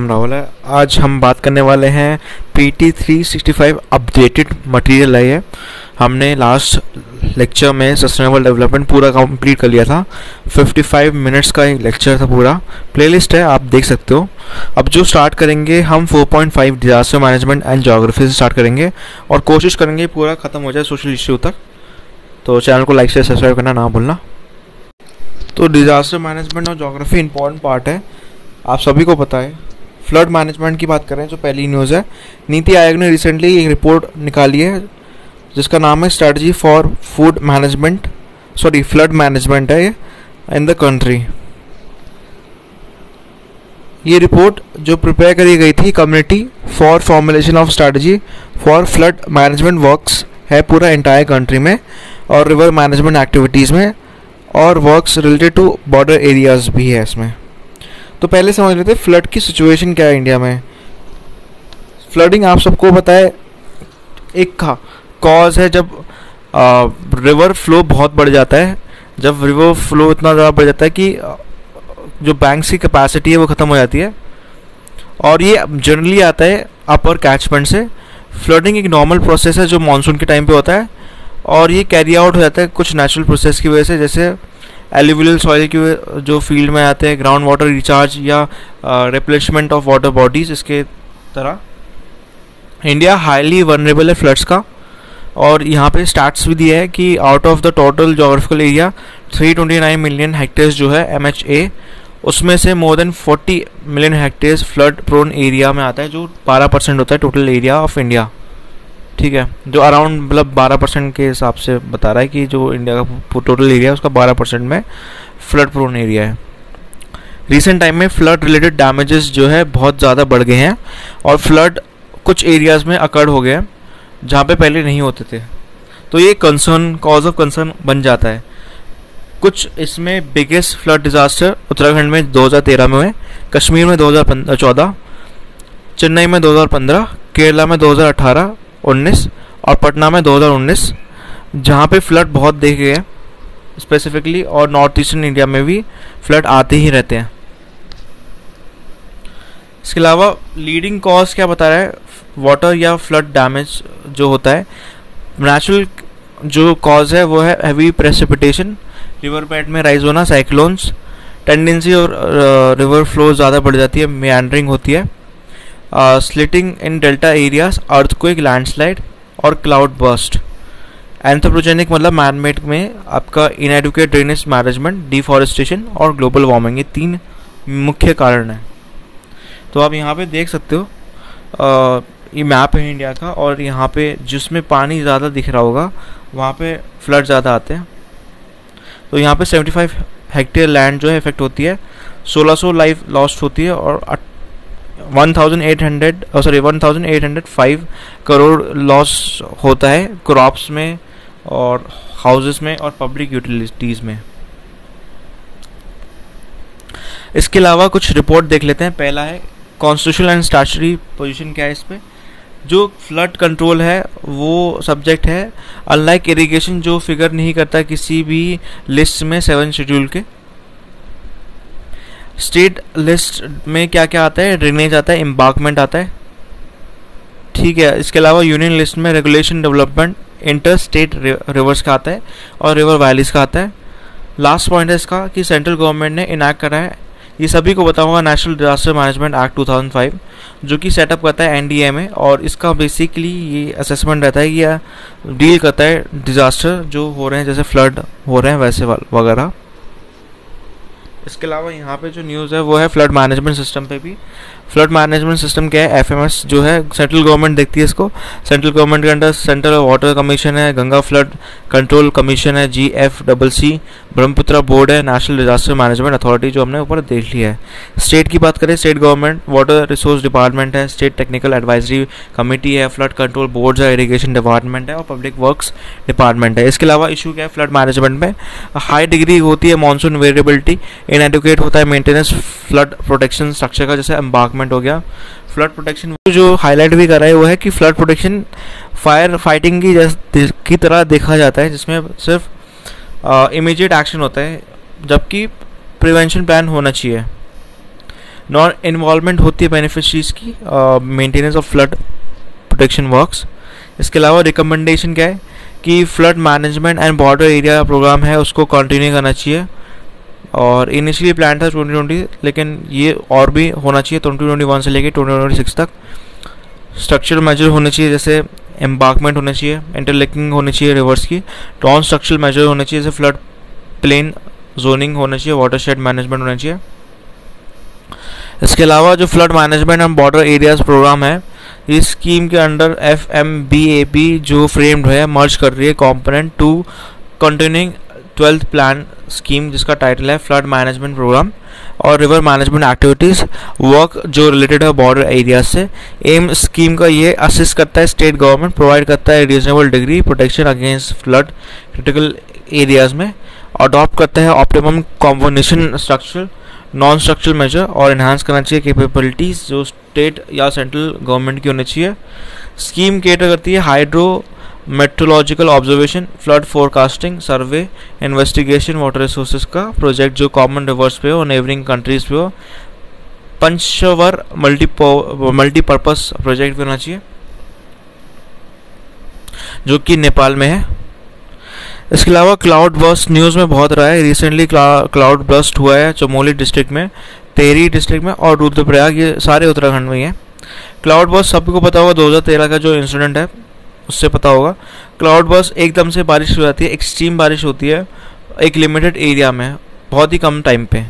नाम राहुल है। आज हम बात करने वाले हैं PT 365 अपडेटेड मटेरियल है। हमने लास्ट लेक्चर में सस्टेनेबल डेवलपमेंट पूरा कंप्लीट कर लिया था। 55 मिनट्स का एक लेक्चर था, पूरा प्लेलिस्ट है, आप देख सकते हो। अब जो स्टार्ट करेंगे हम 4.5 डिजास्टर मैनेजमेंट एंड ज्योग्राफी से स्टार्ट करेंगे और कोशिश करेंगे पूरा ख़त्म हो जाए सोशल इश्यू तक। तो चैनल को लाइक से सब्सक्राइब करना ना भूलना। तो डिजास्टर मैनेजमेंट और ज्योग्राफी इंपॉर्टेंट पार्ट है, आप सभी को पता है। फ्लड मैनेजमेंट की बात करें जो पहली न्यूज़ है, नीति आयोग ने रिसेंटली एक रिपोर्ट निकाली है जिसका नाम है स्ट्रेटजी फॉर फ्लड मैनेजमेंट है इन द कंट्री। ये रिपोर्ट जो प्रिपेयर करी गई थी community for formulation of strategy for flood management works है पूरा एंटायर कंट्री में, और रिवर मैनेजमेंट एक्टिविटीज़ में, और works related to border areas भी है इसमें। तो पहले समझ लेते हैं फ्लड की सिचुएशन क्या है इंडिया में। फ्लडिंग आप सबको पता है एक कॉज है जब रिवर फ्लो बहुत बढ़ जाता है। जब रिवर फ्लो इतना ज़्यादा बढ़ जाता है कि जो बैंक्स की कैपेसिटी है वो ख़त्म हो जाती है, और ये जनरली आता है अपर कैचमेंट से। फ्लडिंग एक नॉर्मल प्रोसेस है जो मानसून के टाइम पे होता है, और ये कैरी आउट हो जाता है कुछ नेचुरल प्रोसेस की वजह से, जैसे एलुवियल सॉइल की जो फील्ड में आते हैं, ग्राउंड वाटर रिचार्ज या रिप्लेसमेंट ऑफ वाटर बॉडीज। इसके तरह इंडिया हाईली वनरेबल है फ्लड्स का, और यहाँ पे स्टैट्स भी दिया है कि out of the total geographical area 329 million hectares जो है MHA, उसमें से more than 40 million hectares flood prone area में आता है, जो 12% होता है टोटल एरिया ऑफ इंडिया। ठीक है, जो अराउंड मतलब 12% के हिसाब से बता रहा है कि जो इंडिया का टोटल एरिया है उसका 12% में फ्लड प्रोन एरिया है। रिसेंट टाइम में फ्लड रिलेटेड डैमेजेस जो है बहुत ज़्यादा बढ़ गए हैं, और फ्लड कुछ एरियाज़ में अकर्ड हो गया जहाँ पे पहले नहीं होते थे। तो ये कॉज ऑफ कंसर्न बन जाता है। कुछ इसमें बिगेस्ट फ्लड डिज़ास्टर उत्तराखंड में 2013 में हुए, कश्मीर में 2014, चेन्नई में 2015, केरला में 2018-19 और पटना में 2019, जहाँ पे फ्लड बहुत देखे गए स्पेसिफिकली, और नॉर्थ ईस्टर्न इंडिया में भी फ्लड आते ही रहते हैं। इसके अलावा लीडिंग कॉज क्या बता रहा है, वाटर या फ्लड डैमेज जो होता है, नेचुरल जो कॉज है वो है हैवी प्रेसिपिटेशन, रिवर बेड में राइज होना, साइक्लोन्स, टेंडेंसी और रिवर फ्लो ज़्यादा बढ़ जाती है, मेandering होती है, स्लिटिंग इन डेल्टा एरियाज, अर्थक्वेक, लैंडस्लाइड और क्लाउड बर्स्ट। एंथ्रोपोजेनिक मतलब मैनमेड में आपका इनएडुकेट ड्रेनेज मैनेजमेंट, डिफॉरेस्टेशन और ग्लोबल वार्मिंग, ये 3 मुख्य कारण हैं। तो आप यहाँ पे देख सकते हो, ये मैप है इंडिया का, और यहाँ पे जिसमें पानी ज़्यादा दिख रहा होगा वहाँ पे फ्लड ज़्यादा आते हैं। तो यहाँ पे 75 हेक्टेयर लैंड जो है इफेक्ट होती है, 1600 लाइफ लॉस्ट होती है, और 1805 करोड़ लॉस होता है क्रॉप्स में और हाउसेस में और पब्लिक यूटिलिटीज़ में। इसके अलावा कुछ रिपोर्ट देख लेते हैं। पहला है कॉन्स्टिट्यूशनल एंड स्टैट्यूटरी पोजीशन क्या है इस पे। जो फ्लड कंट्रोल है वो सब्जेक्ट है अनलाइक इरिगेशन, जो फिगर नहीं करता किसी भी लिस्ट में 7 शेड्यूल के। स्टेट लिस्ट में क्या क्या आता है, ड्रेनेज आता है, एम्बार्कमेंट आता है, ठीक है। इसके अलावा यूनियन लिस्ट में regulation, development, inter state reverse का आता है, और रिवर वैलीज का आता है। लास्ट पॉइंट है इसका कि सेंट्रल गवर्नमेंट ने इनैक्ट करा है, ये सभी को बताऊंगा, नेशनल डिजास्टर मैनेजमेंट एक्ट 2005, जो कि सेटअप करता है NDA में, और इसका बेसिकली ये असेसमेंट रहता है कि यह डील करता है डिजास्टर जो हो रहे हैं, जैसे फ्लड हो रहे हैं वैसे वगैरह। इसके अलावा यहाँ पे जो न्यूज़ है वो है फ्लड मैनेजमेंट सिस्टम पे भी। फ्लड मैनेजमेंट सिस्टम क्या है, FMS जो है सेंट्रल गवर्नमेंट देखती है इसको। सेंट्रल गवर्नमेंट के अंडर सेंट्रल वाटर कमीशन है, गंगा फ्लड कंट्रोल कमीशन है, GFCC, ब्रह्मपुत्र बोर्ड है, नेशनल डिजास्टर मैनेजमेंट अथॉरिटी जो हमने ऊपर देख लिया है। स्टेट की बात करें, state government water resource department है, स्टेट टेक्निकल एडवाइजरी कमेटी है, फ्लड कंट्रोल बोर्ड है, इरीगेशन डिपार्टमेंट है, और पब्लिक वर्क्स डिपार्टमेंट है। इसके अलावा इशू क्या है फ्लड मैनेजमेंट में, हाई डिग्री होती है मानसून वेरिएबिलिटी, इनएडुकेट होता है मेंटेनेंस फ्लड प्रोटेक्शन स्ट्रक्चर का, जैसे एम्बार्कमेंट हो गया। फ्लड प्रोटेक्शन जो हाईलाइट भी कर रहा है वो है कि फ्लड प्रोटेक्शन फायर फाइटिंग की तरह देखा जाता है, जिसमें सिर्फ इमीडिएट एक्शन होता है, जबकि प्रिवेंशन प्लान होना चाहिए। नॉन इन्वॉल्वमेंट होती है बेनिफिशरीज की maintenance of flood protection works. इसके अलावा रिकमेंडेशन क्या है कि flood management and border area programme है उसको कंटिन्यू करना चाहिए, और इनिशियली प्लान था 2020 लेकिन ये और भी होना चाहिए 2021 से लेके 2026 तक। स्ट्रक्चरल मेजर होने चाहिए जैसे एम्बार्कमेंट होना चाहिए, इंटरलिंकिंग होनी चाहिए रिवर्स की, नॉन स्ट्रक्चरल मेजर होने चाहिए जैसे फ्लड प्लेन जोनिंग होना चाहिए, वाटरशेड मैनेजमेंट होना चाहिए। इसके अलावा जो flood management and border areas programme है इस स्कीम के अंडर FMBAP जो फ्रेम्ड है मर्ज कर रही है component two continuing 12th plan scheme जिसका टाइटल है फ्लड मैनेजमेंट प्रोग्राम और रिवर मैनेजमेंट एक्टिविटीज़ वर्क जो रिलेटेड है बॉर्डर एरिया से। एम स्कीम का ये असिस्ट करता है स्टेट गवर्नमेंट, प्रोवाइड करता है reasonable degree protection against flood critical areas में, अडॉप्ट करता है optimum combination structural non structural measure और इन्हांस करना चाहिए कैपेबिलिटीज़ जो स्टेट या सेंट्रल गवर्नमेंट की होनी चाहिए। स्कीम केटर करती है hydro meteorological observation, flood forecasting, survey, investigation water resources का प्रोजेक्ट जो कॉमन रिवर्स पे हो, नेबरिंग कंट्रीज पे हो। पंचवर मल्टीपर्पस प्रोजेक्ट भी होना चाहिए जो कि नेपाल में है। इसके अलावा क्लाउड बर्स्ट न्यूज़ में बहुत रहा है, रिसेंटली क्लाउड बर्स्ट हुआ है चमोली डिस्ट्रिक्ट में, टेहरी डिस्ट्रिक्ट में और रुद्रप्रयाग, ये सारे उत्तराखंड में ही है। क्लाउड बर्स्ट सबको पता होगा 2013 का जो इंसिडेंट है उससे पता होगा। क्लाउड बर्स्ट एकदम से बारिश हो जाती है, एक्सट्रीम बारिश होती है एक लिमिटेड एरिया में बहुत ही कम टाइम पे।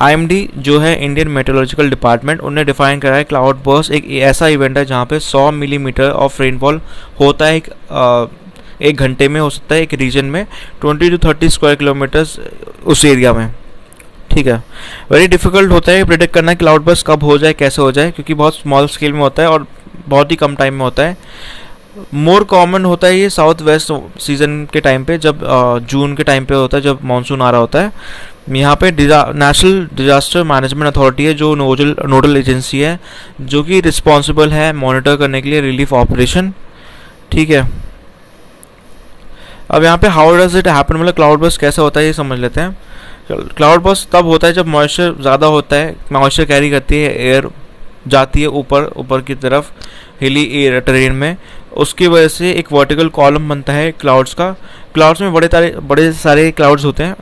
IMD जो है इंडियन मेट्रोलॉजिकल डिपार्टमेंट उन्हें डिफाइन करा है क्लाउड बर्स्ट एक ऐसा इवेंट है जहाँ पे 100 मिलीमीटर ऑफ रेनफॉल होता है एक घंटे में हो सकता है एक रीजन में 20 to 30 स्क्वायर किलोमीटर्स उस एरिया में। ठीक है, वेरी डिफिकल्ट होता है प्रेडिक्ट करना क्लाउड बर्स्ट कब हो जाए कैसे हो जाए क्योंकि बहुत स्मॉल स्केल में होता है और बहुत ही कम टाइम में होता है। मोर कॉमन होता है ये साउथ वेस्ट सीजन के टाइम पे जब जून के टाइम पे होता है जब मानसून आ रहा होता है। यहाँ पे नेशनल डिजास्टर मैनेजमेंट अथॉरिटी है जो नोडल एजेंसी है जो कि रिस्पॉन्सिबल है मॉनिटर करने के लिए रिलीफ ऑपरेशन। ठीक है, अब यहाँ पे हाउ डज इट हैपन मतलब क्लाउड बर्स्ट कैसे होता है ये समझ लेते हैं। क्लाउड बर्स्ट तब होता है जब मॉइस्चर ज़्यादा होता है, मॉइस्चर कैरी करती है, एयर जाती है ऊपर की तरफ हिली एयर टेरेन में, उसकी वजह से एक वर्टिकल कॉलम बनता है क्लाउड्स का। क्लाउड्स में बड़े सारे क्लाउड्स होते हैं,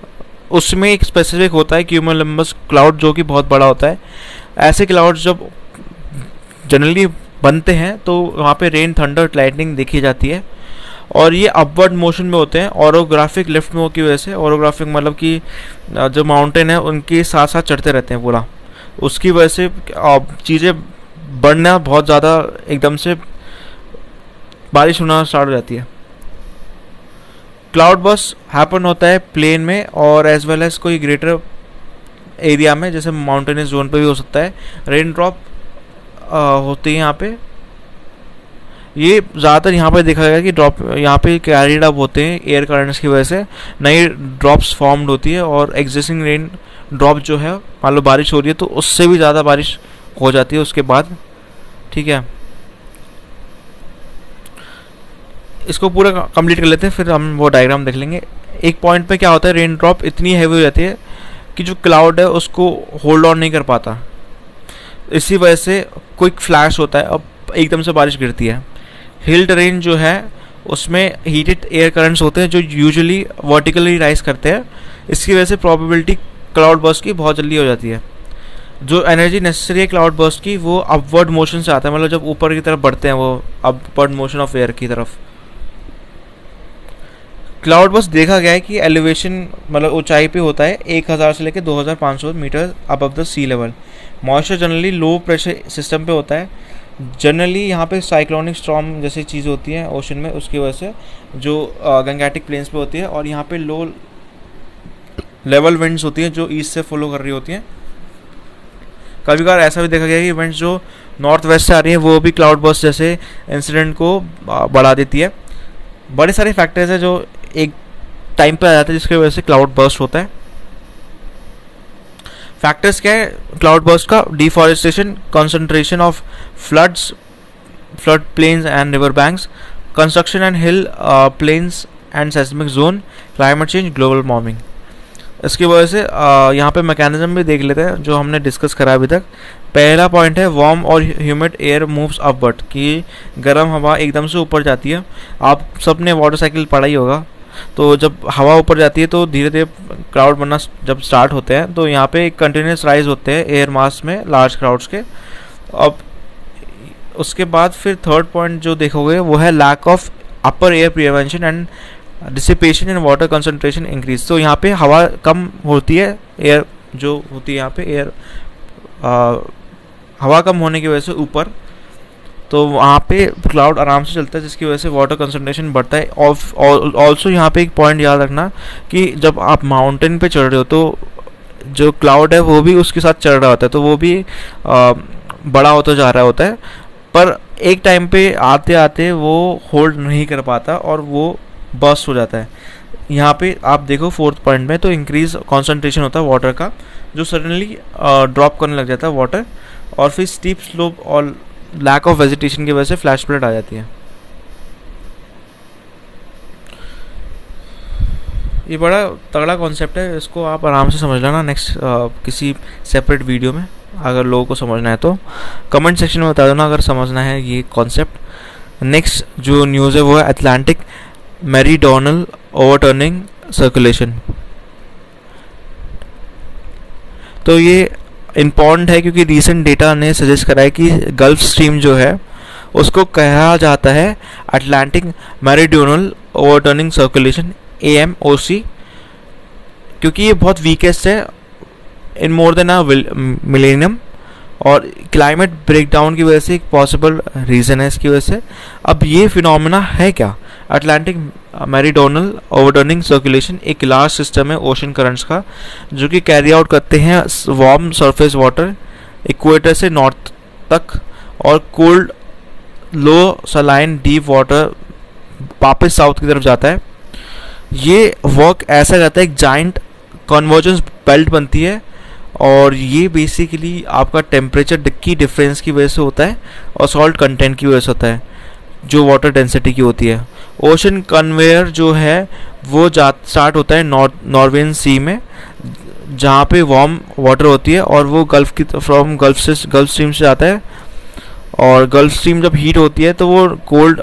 उसमें एक स्पेसिफिक होता है क्यूमुलम्बस क्लाउड जो कि बहुत बड़ा होता है। ऐसे क्लाउड्स जब जनरली बनते हैं तो वहाँ पे रेन थंडर लाइटनिंग देखी जाती है और ये अपवर्ड मोशन में होते हैं ओरोग्राफिक लिफ्ट में की वजह से। ओरोग्राफिक मतलब कि जो माउंटेन है उनके साथ साथ चढ़ते रहते हैं पूरा, उसकी वजह से चीज़ें बढ़ना बहुत ज़्यादा एकदम से बारिश होना स्टार्ट हो जाती है। क्लाउड बर्स्ट हैपन होता है प्लेन में और एज वेल एज कोई ग्रेटर एरिया में जैसे माउंटेनियस जोन पे भी हो सकता है। रेन ड्रॉप होती है यहाँ पे, ये ज़्यादातर यहाँ पे देखा गया कि ड्रॉप यहाँ पे कैरीड अप होते हैं एयर करंट्स की वजह से, नई ड्रॉप्स फॉर्म्ड होती है और एग्जिस्टिंग रेन ड्रॉप जो है मान लो बारिश हो रही है तो उससे भी ज़्यादा बारिश हो जाती है उसके बाद। ठीक है, इसको पूरा कंप्लीट कर लेते हैं फिर हम वो डायग्राम देख लेंगे। एक पॉइंट पे क्या होता है रेन ड्रॉप इतनी हैवी हो जाती है कि जो क्लाउड है उसको होल्ड ऑन नहीं कर पाता, इसी वजह से क्विक फ्लैश होता है अब एकदम से बारिश गिरती है। हिल टेरेन जो है उसमें हीटेड एयर करंट्स होते हैं जो यूजुअली वर्टिकली राइज करते हैं, इसकी वजह से प्रोबेबिलिटी क्लाउड बर्स्ट की बहुत जल्दी हो जाती है। जो एनर्जी नेसेसरी है क्लाउड बर्स्ट की वो अपवर्ड मोशन से आता है, मतलब जब ऊपर की तरफ बढ़ते हैं वो अपवर्ड मोशन ऑफ एयर की तरफ। क्लाउड बर्स्ट देखा गया है कि एलिवेशन मतलब ऊंचाई पे होता है 1000 से लेकर 2500 metre above the sea level. Moisture generally low pressure system पे होता है, जनरली यहाँ पे साइक्लोनिक स्टॉर्म जैसी चीज़ होती है ओशन में, उसकी वजह से जो गंगैटिक प्लेन्स पे होती है और यहाँ पे लो लेवल विंड्स होती हैं जो ईस्ट से फॉलो कर रही होती हैं। कभी कभार ऐसा भी देखा गया कि विंड्स जो नॉर्थ वेस्ट से आ रही हैं वो भी क्लाउड बर्स्ट जैसे इंसिडेंट को बढ़ा देती है। बड़े सारे फैक्टर्स हैं जो एक टाइम पे आ जाते हैं जिसकी वजह से क्लाउड बर्स्ट होता है। फैक्टर्स क्या है क्लाउड बर्स्ट का? Deforestation, concentration of floods, flood plains and river banks, construction and hill plains and seismic zone, climate change, global warming. इसकी वजह से यहाँ पे मैकेनिज्म भी देख लेते हैं जो हमने डिस्कस करा अभी तक। पहला पॉइंट है वार्म और ह्यूमिड एयर मूव्स अपवर्ड, कि गर्म हवा एकदम से ऊपर जाती है। आप सब ने वाटर साइकिल पढ़ा ही होगा, तो जब हवा ऊपर जाती है तो धीरे धीरे क्राउड बनना जब स्टार्ट होते हैं तो यहाँ पे एक कंटिन्यूस राइज होते हैं एयर मास में लार्ज क्राउड्स के। अब उसके बाद फिर थर्ड पॉइंट जो देखोगे वो है lack of upper air prevention and dissipation and water concentration increase. तो यहाँ पे हवा कम होती है, एयर जो होती है यहाँ पे एयर हवा कम होने की वजह से ऊपर, तो वहाँ पे क्लाउड आराम से चलता है जिसकी वजह से वाटर कंसंट्रेशन बढ़ता है। ऑल्सो यहाँ पे एक पॉइंट याद रखना कि जब आप माउंटेन पे चढ़ रहे हो तो जो क्लाउड है वो भी उसके साथ चढ़ रहा होता है, तो वो भी बड़ा होता जा रहा होता है, पर एक टाइम पे आते आते वो होल्ड नहीं कर पाता और वो बर्स्ट हो जाता है। यहाँ पे आप देखो फोर्थ पॉइंट में तो इंक्रीज कॉन्सेंट्रेशन होता है वाटर का, जो सडनली ड्रॉप करने लग जाता है वाटर, और फिर स्टीप स्लोप और लैक ऑफ वेजिटेशन की वजह से फ्लैश फ्लड आ जाती है। ये बड़ा तगड़ा कॉन्सेप्ट है, इसको आप आराम से समझ लेना नेक्स्ट किसी सेपरेट वीडियो में। अगर लोगों को समझना है तो कमेंट सेक्शन में बता देना अगर समझना है ये कॉन्सेप्ट। नेक्स्ट जो न्यूज़ है वो है अटलांटिक मेरीडोनल ओवरटर्निंग सर्कुलेशन। तो ये इम्पॉर्टेंट है क्योंकि रीसेंट डेटा ने सजेस्ट करा है कि गल्फ स्ट्रीम जो है उसको कहा जाता है Atlantic meridional overturning circulation AMOC, क्योंकि ये बहुत वीकेस्ट है इन मोर देन अ मिलेनियम, और क्लाइमेट ब्रेकडाउन की वजह से एक पॉसिबल रीज़न है इसकी वजह से। अब ये फिनोमेना है क्या? अटलांटिक मेरीडोनल ओवरटर्निंग सर्कुलेशन एक लार्ज सिस्टम है ओशन करंट्स का जो कि कैरी आउट करते हैं वार्म सरफेस वाटर इक्वेटर से नॉर्थ तक, और कोल्ड लो सलाइन डीप वाटर वापस साउथ की तरफ जाता है। ये वर्क ऐसा करता है, एक जाइंट कन्वर्जेंस बेल्ट बनती है, और ये बेसिकली आपका टेम्परेचर की डिफरेंस की वजह से होता है और सॉल्ट कंटेंट की वजह से होता है जो वाटर डेंसिटी की होती है। ओशन कन्वेयर जो है वो स्टार्ट होता है नॉर्वेन सी में, जहाँ पे वार्म वाटर होती है, और वो गल्फ गल्फ स्ट्रीम से आता है, और गल्फ स्ट्रीम जब हीट होती है तो वो कोल्ड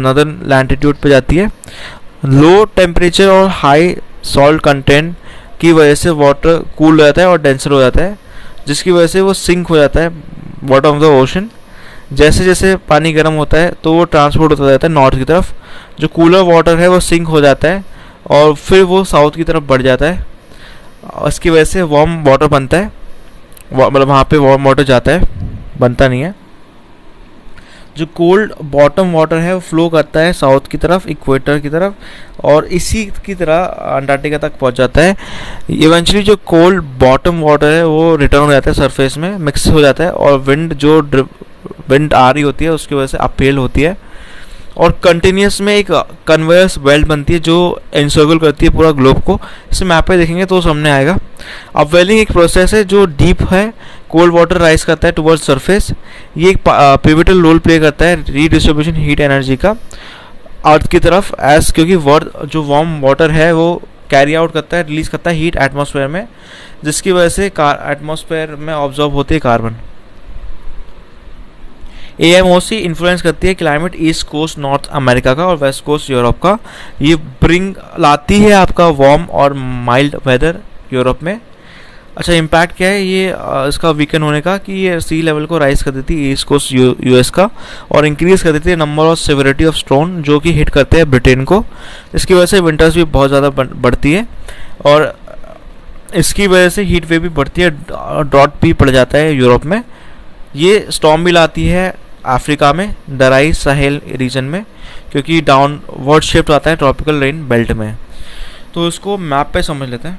नॉर्दर्न लैटिट्यूड पे जाती है। लो टेम्परेचर और हाई सॉल्ट कंटेंट की वजह से वाटर कूल हो जाता है और डेंसर हो जाता है, जिसकी वजह से वो सिंक हो जाता है बॉटम ऑफ द ओशन। जैसे जैसे पानी गर्म होता है तो वो ट्रांसपोर्ट होता जाता है नॉर्थ की तरफ, जो कूलर वाटर है वो सिंक हो जाता है और फिर वो साउथ की तरफ बढ़ जाता है। इसकी वजह से वार्म वाटर बनता है, मतलब वहाँ पे वार्म वाटर जाता है, बनता नहीं है। जो कोल्ड बॉटम वाटर है वो फ्लो करता है साउथ की तरफ इक्वेटर की तरफ, और इसी की तरह अंटार्कटिका तक पहुंच जाता है। इवेंचुअली जो कोल्ड बॉटम वाटर है वो रिटर्न हो जाता है सरफेस में, मिक्स हो जाता है, और विंड आ रही होती है उसकी वजह से अपहेल होती है, और कंटिन्यूस में एक कन्वेयर्स बेल्ट बनती है जो एनसर्कल करती है पूरा ग्लोब को। इसे मैप पे देखेंगे तो सामने आएगा। अपवेलिंग एक प्रोसेस है जो डीप है, कोल्ड वाटर राइज करता है टुवर्ड्स सरफेस। ये एक पिवटल रोल प्ले करता है रीडिस्ट्रीब्यूशन हीट एनर्जी का अर्थ की तरफ, क्योंकि जो वार्म वाटर है वो कैरी आउट करता है, रिलीज करता है हीट एटमॉस्फेयर में, जिसकी वजह से एटमॉस्फेयर में ऑब्जॉर्ब होती है कार्बन। AMOC इन्फ्लुएंस करती है climate east coast North America का और वेस्ट कोस्ट यूरोप का। ये लाती है आपका वार्म और माइल्ड वेदर यूरोप में। अच्छा, इम्पैक्ट क्या है ये इसका वीकन होने का कि ये सी लेवल को राइज कर देती है ईस्ट कोस्ट US का, और इंक्रीज कर देती है नंबर और सिविरिटी ऑफ स्टॉर्म जो कि हिट करते हैं ब्रिटेन को। इसकी वजह से विंटर्स भी बहुत ज़्यादा बढ़ती है, और इसकी वजह से हीट वेव भी बढ़ती है, ड्रॉट भी पड़ जाता है यूरोप में। ये स्टॉर्म भी लाती है अफ्रीका में दराई साहेल रीजन में, क्योंकि डाउनवर्ड शिफ्ट आता है ट्रॉपिकल रेन बेल्ट में। तो इसको मैप पे समझ लेते हैं।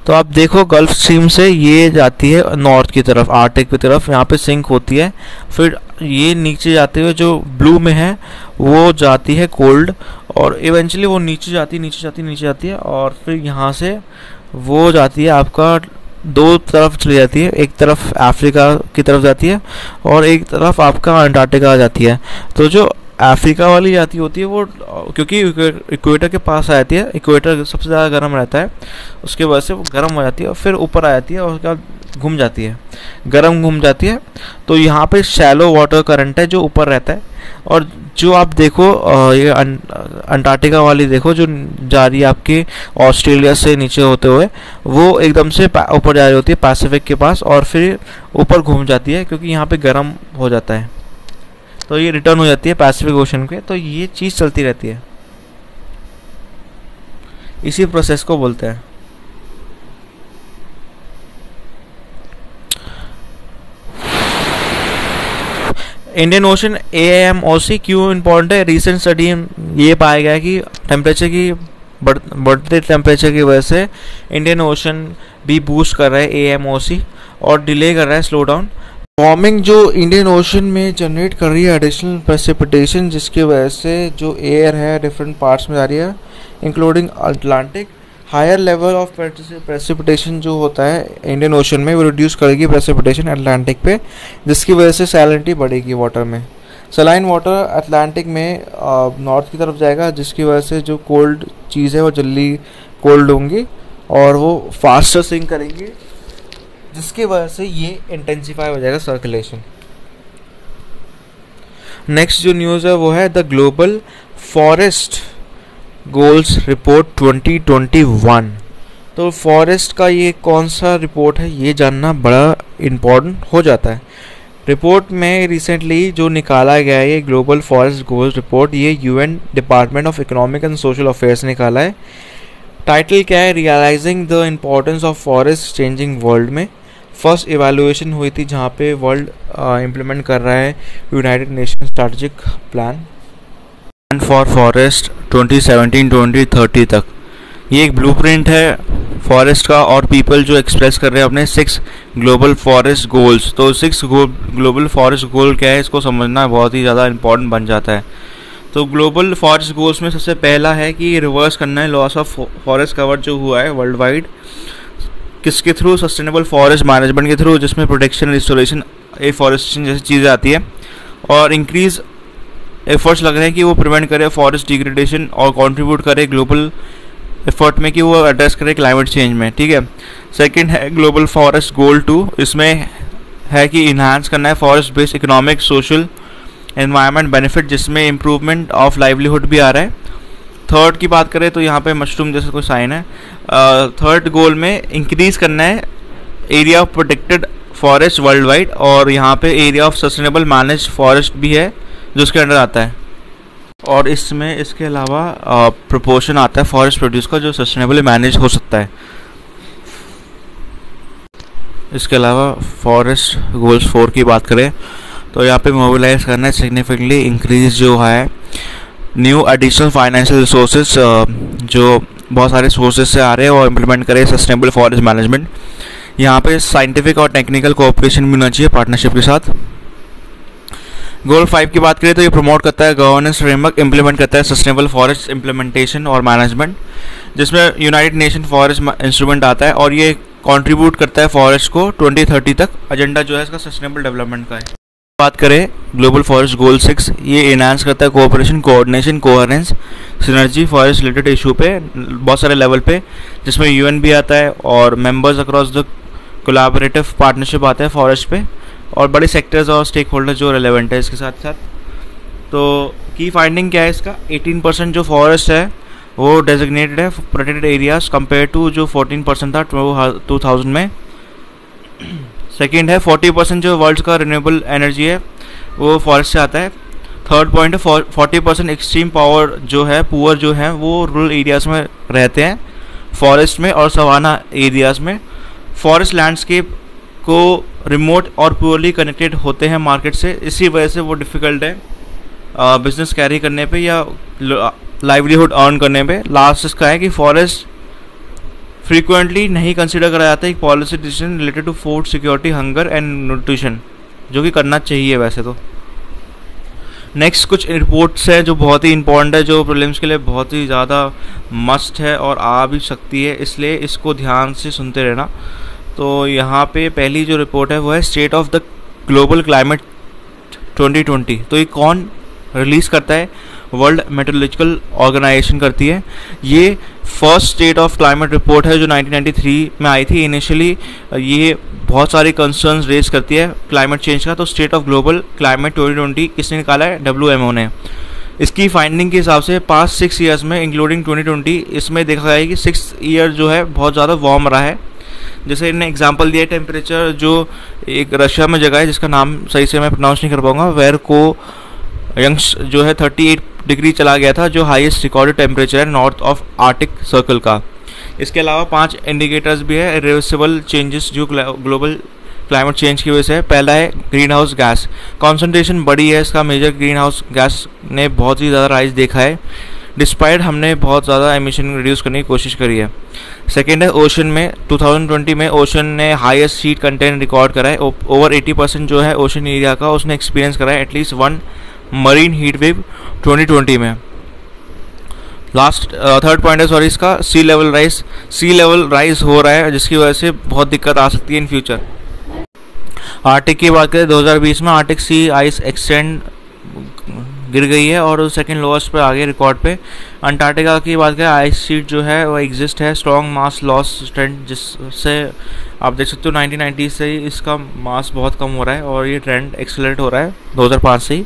तो आप देखो गल्फ स्ट्रीम से ये जाती है नॉर्थ की तरफ, आर्टिक की तरफ, यहाँ पे सिंक होती है, फिर ये नीचे जाते हुए जो ब्लू में है वो जाती है कोल्ड, और इवेंचुअली वो नीचे जाती है, और फिर यहाँ से वो जाती है आपका दो तरफ चली जाती है, एक तरफ अफ्रीका की तरफ जाती है और एक तरफ आपका अंटार्कटिका जाती है। तो जो अफ्रीका वाली जाति होती है वो क्योंकि इक्वेटर के पास आ जाती है, इक्वेटर सबसे ज़्यादा गर्म रहता है, उसके वजह से वो गर्म हो जाती है और फिर ऊपर आ जाती है और उसके बाद घूम जाती है, गर्म घूम जाती है। तो यहाँ पे शैलो वाटर करंट है जो ऊपर रहता है। और जो आप देखो ये अंटार्कटिका वाली देखो जो जा रही है आपके ऑस्ट्रेलिया से नीचे होते हुए, वो एकदम से ऊपर जा रही होती है पैसिफिक के पास और फिर ऊपर घूम जाती है क्योंकि यहाँ पे गर्म हो जाता है, तो ये रिटर्न हो जाती है पैसिफिक ओशन के। तो ये चीज़ चलती रहती है, इसी प्रोसेस को बोलते हैं। इंडियन ओशन AMOC क्यों इम्पोर्टेंट है? रिसेंट स्टडी ये पाया गया कि टेम्परेचर की बढ़ते टेम्परेचर की वजह से इंडियन ओशन भी बूस्ट कर रहा है AMOC और डिले कर रहा है स्लो डाउन। वार्मिंग जो इंडियन ओशन में जनरेट कर रही है एडिशनल प्रेसिपिटेशन, जिसकी वजह से जो एयर है डिफरेंट पार्ट्स में जा रही है including Atlantic. Higher level of precipitation जो होता है इंडियन ओशन में वो रिड्यूस करेगी प्रेसिपिटेशन अटलांटिक पे, जिसकी वजह से सैलिनिटी बढ़ेगी वाटर में। सलाइन वाटर अटलांटिक में नॉर्थ की तरफ जाएगा, जिसकी वजह से जो कोल्ड चीज़ है वो जल्दी कोल्ड होंगी और वो फास्टर सिंक करेंगी, जिसकी वजह से ये इंटेंसिफाई हो जाएगा सर्कुलेशन। नेक्स्ट जो न्यूज़ है वो है the global forest goals report 2021। तो फॉरेस्ट का ये कौन सा रिपोर्ट है ये जानना बड़ा इम्पोर्टेंट हो जाता है। रिपोर्ट में रिसेंटली जो निकाला गया है ये ग्लोबल फॉरेस्ट गोल्स रिपोर्ट, ये UN department of economic and social affairs ने निकाला है। टाइटल क्या है? Realising the importance of forest changing world में फर्स्ट इवैल्यूएशन हुई थी जहाँ पे वर्ल्ड इम्प्लीमेंट कर रहा है United Nation strategic plan for forest 2017-2030 तक। ये एक ब्लूप्रिंट है फॉरेस्ट का और पीपल जो एक्सप्रेस कर रहे हैं अपने 6 ग्लोबल फॉरेस्ट गोल्स। तो 6 ग्लोबल फॉरेस्ट गोल क्या है इसको समझना बहुत ही ज़्यादा इंपॉर्टेंट बन जाता है। तो ग्लोबल फॉरेस्ट गोल्स में सबसे पहला है कि रिवर्स करना है लॉस ऑफ फॉरेस्ट कवर जो हुआ है वर्ल्ड वाइड। किसके थ्रू? सस्टेनेबल फॉरेस्ट मैनेजमेंट के थ्रू, जिसमें प्रोटेक्शन, रिस्टोरेशन, एफॉरेस्टेशन जैसी चीज़ें आती है। और इंक्रीज एफर्ट्स लग रहे हैं कि वो प्रिवेंट करे फॉरेस्ट डिग्रेडेशन और कंट्रीब्यूट करे ग्लोबल एफर्ट में कि वो एड्रेस करे क्लाइमेट चेंज में। ठीक है। सेकंड है ग्लोबल फॉरेस्ट गोल 2, इसमें है कि इन्हांस करना है forest based economic, social, environment benefit, जिसमें इम्प्रूवमेंट ऑफ लाइवलीहुड भी आ रहा है। थर्ड की बात करें तो यहाँ पे मशरूम जैसा कोई साइन है। थर्ड गोल में इंक्रीज करना है area of protected forest world wide, और यहाँ पे area of sustainable manage forest भी है जो उसके अंडर आता है। और इसमें इसके अलावा प्रोपोर्शन आता है फॉरेस्ट प्रोड्यूस का जो सस्टेनेबली मैनेज हो सकता है। इसके अलावा फॉरेस्ट गोल्स 4 की बात करें तो यहाँ पे मोबिलाइज करना है सिग्निफिकेंटली इंक्रीज जो है न्यू एडिशनल फाइनेंशियल रिसोर्सेज जो बहुत सारे सोर्सेज से आ रहे हैं और इम्प्लीमेंट करें सस्टेनेबल फॉरेस्ट मैनेजमेंट। यहाँ पे साइंटिफिक और टेक्निकल कोऑपरेशन भी होना चाहिए पार्टनरशिप के साथ। गोल 5 की बात करें तो ये प्रमोट करता है गवर्नेंस फ्रेमवर्क, इम्प्लीमेंट करता है सस्टेनेबल फॉरेस्ट इम्प्लीमेंटेशन और मैनेजमेंट, जिसमें यूनाइटेड नेशन फॉरेस्ट इंस्ट्रूमेंट आता है और ये कंट्रीब्यूट करता है फॉरेस्ट को 2030 तक एजेंडा जो है इसका सस्टेनेबल डेवलपमेंट का है। बात करें ग्लोबल फॉरेस्ट गोल 6, ये एनहांस करता है cooperation, coordination, coherence, synergy forest related issue पे बहुत सारे लेवल पे, जिसमें UN भी आता है और members across the collaborative partnership आता है फॉरेस्ट पे, और बड़े सेक्टर्स और स्टेक होल्डर जो रेलेवेंट है इसके साथ साथ। तो की फाइंडिंग क्या है इसका? 18% जो फॉरेस्ट है वो डेजिग्नेटेड है प्रोटेक्टेड एरियाज कंपेयर टू जो 14% था 2000 में। सेकेंड है 40% जो वर्ल्ड का रिन्यूएबल एनर्जी है वो फॉरेस्ट से आता है। थर्ड पॉइंट है 40% एक्सट्रीम पावर जो है पुअर जो है वो रूरल एरियाज़ में रहते हैं फॉरेस्ट में और सवाना एरियाज़ में। फॉरेस्ट लैंडस्केप को रिमोट और प्योरली कनेक्टेड होते हैं मार्केट से, इसी वजह से वो डिफ़िकल्ट है बिजनेस कैरी करने पे या लाइवलीहुड अर्न करने पे। लास्ट इसका है कि फॉरेस्ट फ्रीक्वेंटली नहीं कंसिडर करा जाता एक policy decision related to food security, hunger and nutrition, जो कि करना चाहिए वैसे तो। नेक्स्ट कुछ रिपोर्ट्स है जो बहुत ही इंपॉर्टेंट है, जो प्रीलिम्स के लिए बहुत ही ज़्यादा मस्ट है और आ भी सकती है, इसलिए इसको ध्यान से सुनते रहना। तो यहाँ पे पहली जो रिपोर्ट है वो है state of the global climate 2020। तो ये कौन रिलीज़ करता है, वर्ल्ड मेट्रोलॉजिकल ऑर्गेनाइजेशन करती है। ये first state of climate report है जो 1993 में आई थी। इनिशियली ये बहुत सारे कंसर्न्स रेज करती है क्लाइमेट चेंज का। तो स्टेट ऑफ ग्लोबल क्लाइमेट 2020 किसने निकाला है? WMO ने। इसकी फाइंडिंग के हिसाब से पास्ट 6 ईयर्स में इंक्लूडिंग 2020 इसमें देखा गया है कि 6 ईयर जो है बहुत ज़्यादा वार्म रहा है। जैसे इन्हें एग्जांपल दिया टेम्परेचर जो एक रशिया में जगह है जिसका नाम सही से मैं प्रोनाउंस नहीं कर पाऊंगा, वेर को यंग्स जो है 38 डिग्री चला गया था, जो हाईएस्ट रिकॉर्डेड टेम्परेचर है नॉर्थ ऑफ आर्टिक सर्कल का। इसके अलावा 5 इंडिकेटर्स भी है इरिवर्सिबल चेंजेस जो ग्लोबल क्लाइमेट चेंज की वजह से है। पहला है ग्रीन हाउस गैस, कॉन्सेंट्रेशन बड़ी है इसका, मेजर ग्रीन हाउस गैस ने बहुत ही ज़्यादा राइज देखा है डिस्पाइट हमने बहुत ज़्यादा एमिशन रिड्यूस करने की कोशिश करी है। सेकेंड है ओशन में 2020 में ओशन ने हाईएस्ट हीट कंटेंट रिकॉर्ड करा है। ओवर 80% जो है ओशन एरिया का उसने एक्सपीरियंस करा है एटलीस्ट 1 मरीन हीट वेव 2020 में। लास्ट थर्ड पॉइंट है सॉरी इसका सी लेवल राइज हो रहा है जिसकी वजह से बहुत दिक्कत आ सकती है इन फ्यूचर। आर्टिक की बात करें 2020 में आर्टिक सी आइस एक्सटेंड गिर गई है और सेकंड लोएस्ट पे आ गए रिकॉर्ड पे। अंटार्कटिका की बात करें आइस शीट जो है वो एग्जिस्ट है, स्ट्रॉन्ग मास लॉस ट्रेंड जिससे आप देख सकते हो 1990 से ही इसका मास बहुत कम हो रहा है और ये ट्रेंड एक्सेलरेट हो रहा है 2005 से ही।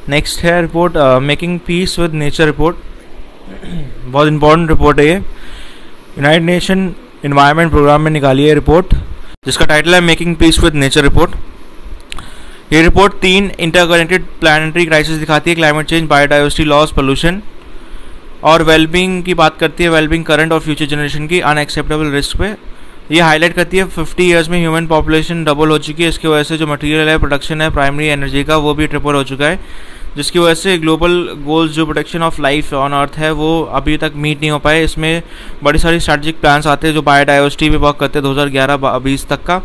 नेक्स्ट है report making peace with nature report, बहुत इंपॉर्टेंट रिपोर्ट है ये। यूनाइटेड नेशन इन्वायरमेंट प्रोग्राम में निकाली है रिपोर्ट जिसका टाइटल है making peace with nature report. ये रिपोर्ट 3 इंटरकनेक्टेड प्लानिटरी क्राइसिस दिखाती है, climate change, biodiversity loss, pollution और वेलबींग की बात करती है, वेलबींग करंट और फ्यूचर जनरेशन की अनएक्सेप्टेबल रिस्क पे। ये हाईलाइट करती है 50 ईयर्स में ह्यूमन पॉपुलेशन डबल हो चुकी है, इसकी वजह से जो मटेरियल है प्रोडक्शन है प्राइमरी एनर्जी का वो भी ट्रिपल हो चुका है, जिसकी वजह से ग्लोबल गोल्स जो प्रोटेक्शन ऑफ लाइफ ऑन अर्थ है वो अभी तक मीट नहीं हो पाए। इसमें बड़ी सारी स्ट्रैटेजिक प्लान्स आते हैं जो बायोडाइवर्सिटी पे वर्क करते हैं 2011-20 तक का।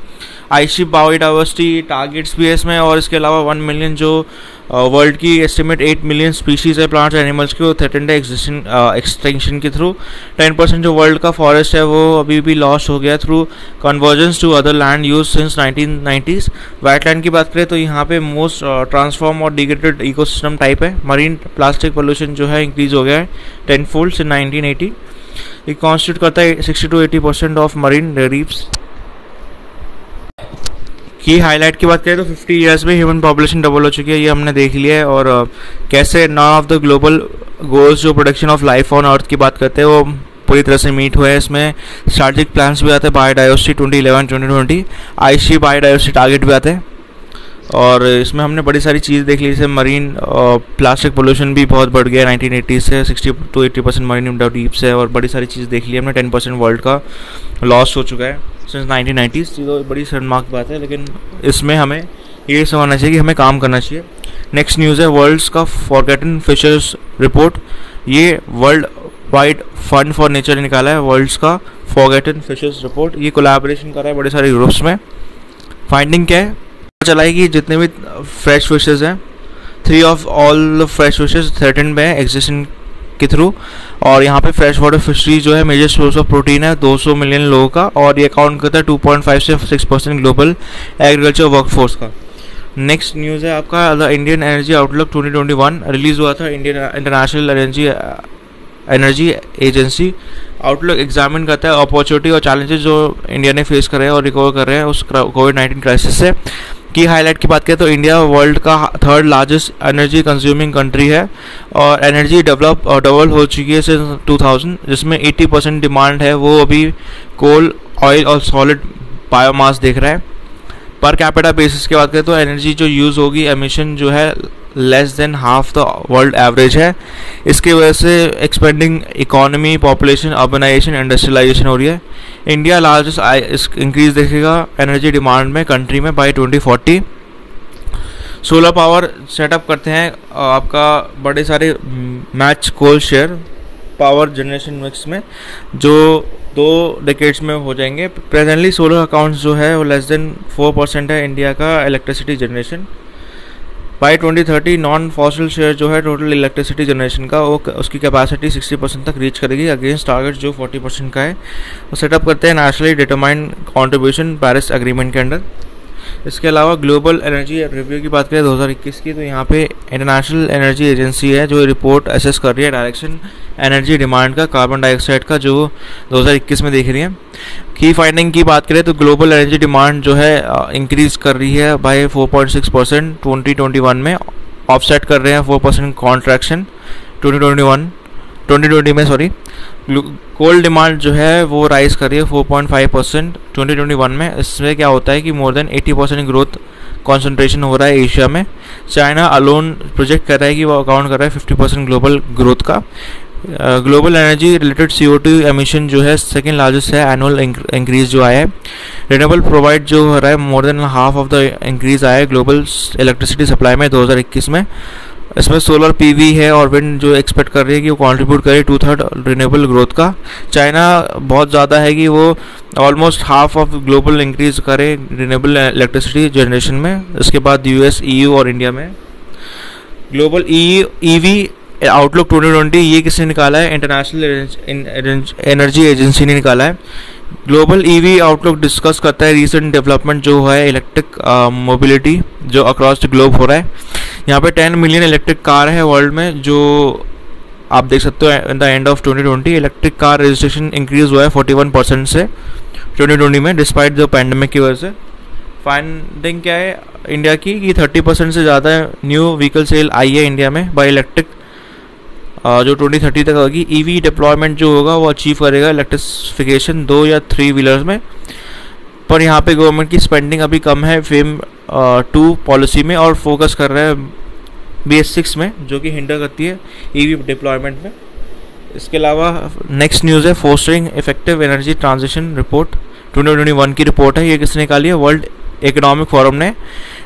आईशिप बायोडाइवर्सिटी टारगेट्स भी है इसमें और इसके अलावा 1 मिलियन जो वर्ल्ड की एस्टिमेट 8 मिलियन स्पीशीज़ है प्लांट्स एनिमल्स की वो थ्रेटेंड है एक्सटिंक्शन के थ्रू। 10% जो वर्ल्ड का फॉरेस्ट है वो अभी भी लॉस्ट हो गया through convergence to other land use since 1990s। Wetland की बात करें तो यहाँ पे मोस्ट ट्रांसफॉर्म और डिग्रेडेड इकोसिस्टम टाइप है। मरीन प्लास्टिक पोल्यूशन जो है इंक्रीज हो गया है 10 फोल्ड से 1980। ये कॉन्स्टिट्यूट करता है 60-80% ऑफ मरीन रीफ्स। की हाईलाइट की बात करें तो 50 ईयर्स में ह्यूमन पॉपुलेशन डबल हो चुकी है, ये हमने देख लिया है। और कैसे none of the global goals जो production of life on earth की बात करते हैं वो पूरी तरह से मीट हुए हैं। इसमें स्ट्रैटेजिक प्लान्स भी आते हैं, बायोडाइवर्सिटी 2011-2020, आईसी बायोडाइवर्सिटी टारगेट भी आते हैं और इसमें हमने बड़ी सारी चीज़ देख ली, जैसे मरीन प्लास्टिक पोल्यूशन भी बहुत बढ़ गया 1980 से 60-80% मरीन डीप से और बड़ी सारी चीज़ देख ली हमने। 10% वर्ल्ड का लॉस हो चुका है सिंस 1990s। तो बड़ी शर्मनाक बात है, लेकिन इसमें हमें ये समझना चाहिए कि हमें काम करना चाहिए। नेक्स्ट न्यूज़ है वर्ल्ड्स का फॉरगेटन फिशर्स रिपोर्ट। ये world wide fund for nature निकाला है, वर्ल्ड्स का फॉरगेटन फिशर्स रिपोर्ट। ये कोलैबोरेशन कर रहा है बड़े सारे ग्रुप्स में। फाइंडिंग क्या है चलाई कि जितने भी फ्रेश फिशेस हैं 3 of all fresh fishes threatened में है एग्जिस्टिंग के थ्रू। और यहाँ पे फ्रेश वाटर फिशरी जो है मेजर सोर्स ऑफ प्रोटीन है 200 मिलियन लोगों का और ये अकाउंट करता है 2.5 से 6% ग्लोबल एग्रीकल्चर वर्कफोर्स का। नेक्स्ट न्यूज़ है आपका the Indian energy outlook 2021 release हुआ था। Indian international energy agency outlook examine करता है अपॉर्चुनिटी और चैलेंजेस जो इंडिया ने फेस कर रहे हैं और रिकवर कर रहे हैं उस कोविड-19 क्राइसिस से। की हाईलाइट की बात करें तो इंडिया वर्ल्ड का 3rd largest energy consuming country है और एनर्जी डबल हो चुकी है सिंस 2000, जिसमें 80% डिमांड है वो अभी कोल, ऑयल और सॉलिड बायोमास देख रहा है। पर कैपिटा बेसिस की बात करें तो एनर्जी जो यूज़ होगी एमिशन जो है less than half the world average है। इसकी वजह से expanding economy, population, urbanisation, industrialisation हो रही है। इंडिया लार्जेस्ट इंक्रीज देखेगा एनर्जी डिमांड में कंट्री में बाय 2040। सोलर पावर सेटअप करते हैं आपका बड़े सारे match coal share power generation mix में जो 2 डिकेड्स में हो जाएंगे। प्रेजेंटली सोलर अकाउंट्स जो है वो लेस देन 4% है इंडिया का electricity generation. By 2030 non fossil share जो है टोटल इलेक्ट्रिसिटी जनरेशन का वो उसकी कैपेसिटी 60% तक रीच करेगी अगेंस्ट टारगेट जो 40% का है। वो सेटअप करते हैं nationally determined contribution Paris agreement के अंडर। इसके अलावा ग्लोबल एनर्जी रिव्यू की बात करें 2021 की, तो यहाँ पे इंटरनेशनल एनर्जी एजेंसी है जो रिपोर्ट असेस कर रही है डायरेक्शन एनर्जी डिमांड का, कार्बन डाइऑक्साइड का, जो 2021 में देख रही है। की फाइंडिंग की बात करें तो ग्लोबल एनर्जी डिमांड जो है इंक्रीज कर रही है बाय 4.6% 2021 में, ऑफसेट कर रहे हैं 4% कॉन्ट्रैक्शन 2020 में सॉरी। कोल डिमांड जो है वो राइज कर रही है 4.5% 2021 में। इसमें क्या होता है कि मोर देन 80% ग्रोथ कॉन्सेंट्रेशन हो रहा है एशिया में। चाइना अलोन प्रोजेक्ट कर रहा है कि वो अकाउंट कर रहा है 50% ग्लोबल ग्रोथ का। Global energy related CO2 emission जो है सेकेंड लार्जेस्ट है, एनुअल इंक्रीज जो आया है। रिन्यूएबल प्रोवाइड जो हो रहा है more than half of the increase आया है ग्लोबल इलेक्ट्रिसिटी सप्लाई में 2021 में। इसमें सोलर PV है और विंड जो एक्सपेक्ट कर रही है कि वो कंट्रीब्यूट करे 2/3 रिन्यूएबल ग्रोथ का। चाइना बहुत ज़्यादा है कि वो almost half of global increase करे रिन्यूएबल इलेक्ट्रिसिटी जनरेशन में। इसके बाद US, EU और इंडिया में। ग्लोबल EV आउटलुक 2020 ये किसने निकाला है? इंटरनेशनल एनर्जी एजेंसी ने निकाला है। ग्लोबल EV आउटलुक डिस्कस करता है रीसेंट डेवलपमेंट जो है इलेक्ट्रिक मोबिलिटी जो अक्रॉस द ग्लोब हो रहा है। यहाँ पे 10 मिलियन इलेक्ट्रिक कार है वर्ल्ड में, जो आप देख सकते हो in the end of 2020 electric car registration increase हुआ है 41% से 2020 में, डिस्पाइट द पैंडेमिक की वजह से। फाइंडिंग क्या है इंडिया की कि 30% से ज़्यादा न्यू व्हीकल सेल आई है इंडिया में बाई इलेक्ट्रिक जो 2030 तक होगी। EV डिप्लॉयमेंट जो होगा वो अचीव करेगा इलेक्ट्रिफिकेशन 2 या 3 व्हीलर्स में। पर यहाँ पे गवर्नमेंट की स्पेंडिंग अभी कम है फेम 2 पॉलिसी में, और फोकस कर रहा है BS6 में, जो कि हिंडर करती है EV डिप्लॉयमेंट में। इसके अलावा नेक्स्ट न्यूज़ है fostering effective energy transition report 2021 की रिपोर्ट है। ये किसने निकाली है? वर्ल्ड इकोनॉमिक फोरम ने।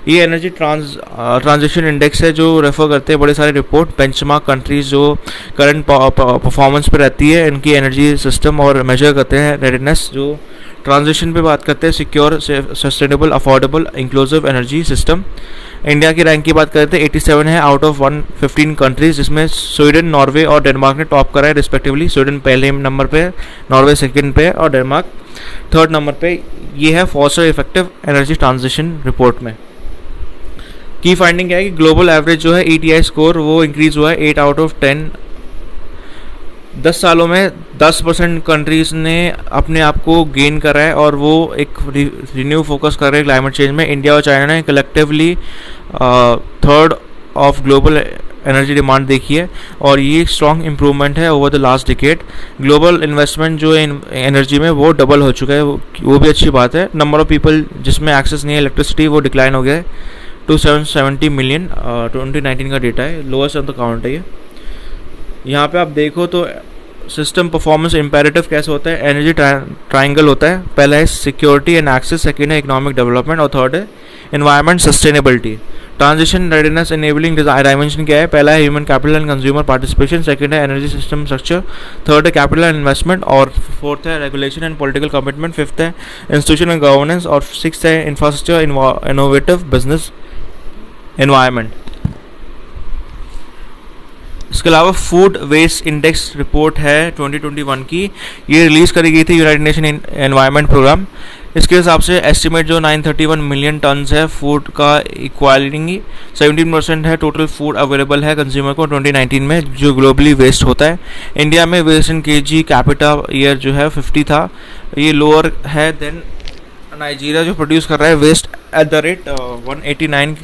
ये एनर्जी ट्रांजिशन इंडेक्स है जो रेफर करते हैं बड़े सारे रिपोर्ट बेंचमार्क कंट्रीज जो करंट परफॉर्मेंस पे रहती है इनकी एनर्जी सिस्टम, और मेजर करते हैं रेडीनेस। जो ट्रांजिशन पे बात करते हैं secure, sustainable, affordable, inclusive energy system. India की रैंक की बात करते हैं 87 है आउट ऑफ 115 कंट्रीज, जिसमें स्वीडन, नॉर्वे और डेनमार्क ने टॉप करा है रिस्पेक्टिवली। स्वीडन पहले नंबर पे है, नॉर्वे सेकंड पे है और डेनमार्क थर्ड नंबर पे। ये है foster effective energy transition report में। की फाइंडिंग क्या है कि ग्लोबल एवरेज जो है ETI स्कोर वो इंक्रीज हुआ है 8 आउट ऑफ 10। 10 सालों में 10% कंट्रीज ने अपने आप को गेन करा है, और वो एक रिन्यू फोकस कर रहे हैं क्लाइमेट चेंज में। इंडिया और चाइना ने collectively third of global energy demand देखी है, और ये स्ट्रॉन्ग इंप्रूवमेंट है over the last decade. Global investment जो है एनर्जी में वो डबल हो चुका है, वो भी अच्छी बात है। नंबर ऑफ पीपल जिसमें एक्सेस नहीं है इलेक्ट्रिसिटी वो डिक्लाइन हो गया है 270 मिलियन 2019 का डेटा है, लोएस्ट ऑन द काउंट है ये। यहाँ पे आप देखो तो सिस्टम परफॉर्मेंस इम्पेरेटिव कैसे होता है, एनर्जी ट्राइंगल होता है। पहला है सिक्योरिटी एंड एक्सेस, सेकेंड है इकोनॉमिक डेवलपमेंट, और थर्ड है environment sustainability. Transition readiness enabling dimension क्या है? पहला है human capital and consumer participation, second है एनर्जी सिस्टम स्ट्रक्चर, थर्ड है कैपिटल एंड इन्वेस्टमेंट, और फोर्थ है regulation and political commitment, fifth है इंस्टीट्यूशन एंड गवर्नेंस, और सिक्स्थ है इंफ्रास्ट्रक्चर इनोवेटिव बिजनेस एनवायरनमेंट। इसके अलावा फूड वेस्ट इंडेक्स रिपोर्ट है 2021 की, ये रिलीज़ करी गई थी यूनाइटेड नेशन एनवायरनमेंट प्रोग्राम। इसके हिसाब से एस्टिमेट जो 931 मिलियन टन्स है फूड का, इक्वालिटी 17% है टोटल फूड अवेलेबल है कंज्यूमर को 2019 में, जो ग्लोबली वेस्ट होता है। इंडिया में वेस्ट इन KG कैपिटा ईयर जो है 50 था, ये लोअर है देन नाइजीरिया जो प्रोड्यूस कर रहा है waste at the rate 189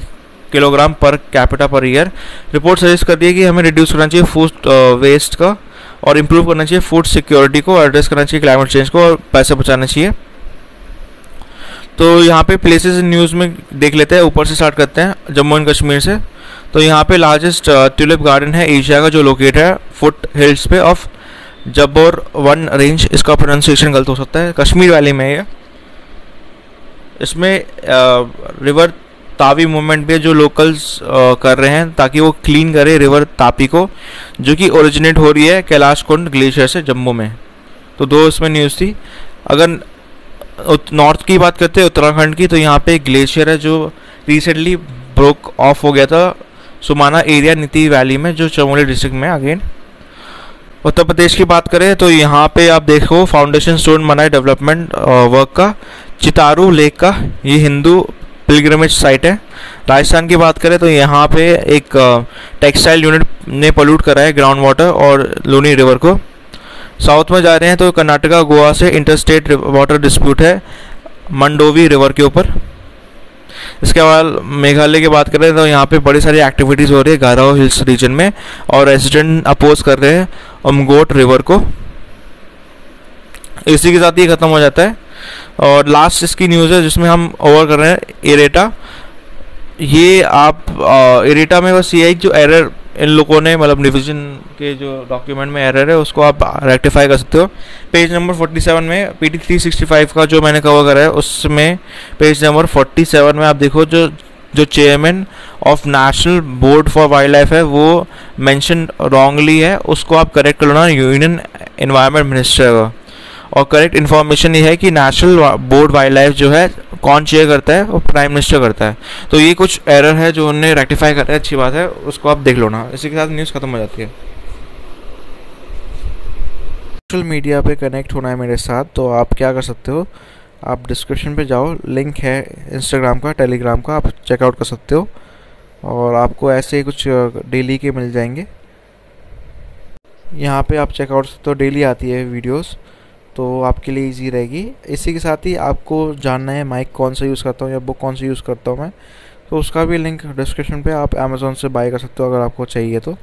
kilogram per capita per year. Report suggest कर रही है कि हमें रिड्यूस करना चाहिए फूड वेस्ट का, और इम्प्रूव करना चाहिए फूड सिक्योरिटी को, एड्रेस करना चाहिए क्लाइमेट चेंज को, और पैसे बचाना चाहिए। तो यहाँ पे प्लेसेस न्यूज़ में देख लेते हैं, ऊपर से स्टार्ट करते हैं जम्मू एंड कश्मीर से। तो यहाँ पे लार्जेस्ट ट्यूलिप गार्डन है एशिया का, जो लोकेट है फुट हिल्स पे ऑफ जब्बोर वन रेंज। इसका प्रोनाउंसिएशन गलत हो सकता है, कश्मीर वैली में है। इसमें रिवर तावी मूवमेंट भी जो लोकल्स कर रहे हैं ताकि वो क्लीन करे रिवर तापी को, जो कि ओरिजिनेट हो रही है कैलाश कुंड ग्लेशियर से जम्मू में। तो दो इसमें न्यूज़ थी। अगर नॉर्थ की बात करते हैं उत्तराखंड की, तो यहाँ पे ग्लेशियर है जो रिसेंटली ब्रोक ऑफ हो गया था सुमाना एरिया नीति वैली में, जो चमोली डिस्ट्रिक्ट में। अगेन उत्तर प्रदेश की बात करें तो यहाँ पे आप देखो फाउंडेशन स्टोन बना है डेवलपमेंट वर्क का चितारू लेक का। ये हिंदू पिलग्रिमेज साइट है। राजस्थान की बात करें तो यहाँ पे एक टेक्सटाइल यूनिट ने पोल्यूट करा है ग्राउंड वाटर और लूनी रिवर को। साउथ में जा रहे हैं तो कर्नाटका गोवा से इंटरस्टेट वाटर डिस्प्यूट है मंडोवी रिवर के ऊपर। इसके बाद मेघालय की बात करें तो यहाँ पे बड़ी सारी एक्टिविटीज़ हो रही है गारो हिल्स रीजन में, और रेजिडेंट अपोज कर रहे हैं उमगोट रिवर को। इसी के साथ ही ख़त्म हो जाता है। और लास्ट इसकी न्यूज़ है जिसमें हम ओवर कर रहे हैं इरेटा। ये आप इरेटा में बस ये है जो एरर इन लोगों ने मतलब डिवीजन के जो डॉक्यूमेंट में एरर है उसको आप रेक्टिफाई कर सकते हो। पेज नंबर 47 में PT 365 का जो मैंने कवर करा है उसमें पेज नंबर 47 में आप देखो जो chairman of national board for wild life है वो मेंशन रॉन्गली है, उसको आप करेक्ट कर लेना यूनियन एनवायरनमेंट मिनिस्टर का। और करेक्ट इन्फॉर्मेशन ये है कि नेशनल बोर्ड वाइल्ड लाइफ जो है कौन चेयर करता है और प्राइम मिनिस्टर करता है। तो ये कुछ एरर है जो उन्हें रेक्टिफाई कर रहा है, अच्छी बात है, उसको आप देख लो ना। इसी के साथ न्यूज़ खत्म हो जाती है। सोशल मीडिया पे कनेक्ट होना है मेरे साथ तो आप क्या कर सकते हो, आप डिस्क्रिप्शन पे जाओ, लिंक है इंस्टाग्राम का, टेलीग्राम का, आप चेकआउट कर सकते हो और आपको ऐसे ही कुछ डेली के मिल जाएंगे। यहाँ पे आप चेकआउट सकते हो, डेली आती है वीडियोस, तो आपके लिए इजी रहेगी। इसी के साथ ही आपको जानना है माइक कौन सा यूज़ करता हूँ या बुक कौन सी यूज़ करता हूँ मैं, तो उसका भी लिंक डिस्क्रिप्शन पे आप अमेज़ॉन से बाय कर सकते हो अगर आपको चाहिए तो।